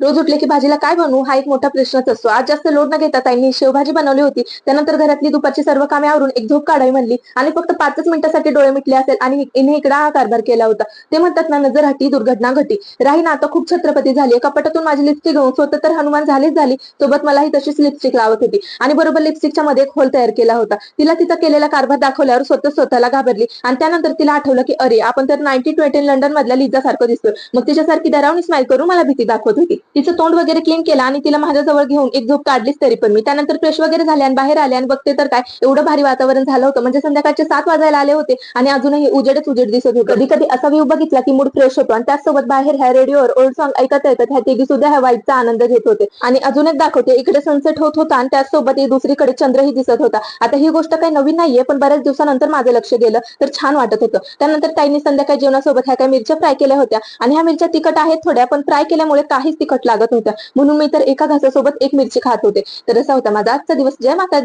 रोज उठले की भाजीला काय बनवू हा एक मोठा प्रश्नच असतो. आज जास्त लोड न घेता ताईंनी शेवभाजी बनवली होती. त्यानंतर घरातली दुपारची सर्व कामे आवरून एक झोप काढावी म्हणली आणि फक्त 5च मिनिटासाठी डोळे मिटले असेल आणि इने इकडा हा कारभार केला होता. ते म्हणतात ना, नजर हटी दुर्घटना घटी. राही ना आता खूप छत्रपती झाली. कपाटातून माझी लिपस्टिक घेऊन स्वतः तर हनुमान झालीच झाली, सोबत मलाही तशीच लिपस्टिक लावत होती आणि बरोबर लिपस्टिकच्या मध्ये एक होल तयार केला होता. तिला तिचा केलेला कारभार दाखवल्यावर स्वतःला घाबरली आणि त्यानंतर तिला आठवलं की अरे आपण तर 1920 लंडन मधल्या लिझा सारखं दिसतोय. मग तिच्यासारखी डरावणी स्माईल करून मला भीती दाखवत होती. तिचं तोंड वगैरे क्लीन केला आणि तिला माझ्याजवळ घेऊन एक झोप काढलीच तरी पण मी. त्यानंतर फ्रेश वगैरे झाले आणि बाहेर आले आणि बघते तर काय एवढं भारी वातावरण झालं होतं, म्हणजे संध्याकाळचे 7 वाजायला आले होते आणि अजूनही उजेडच उजेड दिसत होतं. कधी कधी असा व्ह्यू बघितला की मूड फ्रेश होतो आणि त्याचसोबत बाहेर ह्या रेडिओवर ओल्ड सॉन्ग ऐकत ऐकत ह्या तिघी सुद्धा ह्या वाईटचा आनंद घेत होते. आणि अजून एक दाखवते, इकडे सनसेट होत होता आणि त्याचसोबत दुसरीकडे चंद्रही दिसत होता. आता ही गोष्ट काही नवीन नाहीये, पण बऱ्याच दिवसानंतर माझं लक्ष गेलं तर छान वाटत होतं. त्यानंतर ताईंनी संध्याकाळी जेवणासोबत ह्या काही मिरच्या फ्राय केल्या होत्या आणि ह्या मिरच्या तिखट आहेत थोड्या, पण फ्राय केल्यामुळे काहीच तिखट लागत नव्हत्या, म्हणून मी तर एका घासासोबत एक मिरची खात होते. तर असा होता माझा आजचा दिवस. जय माता.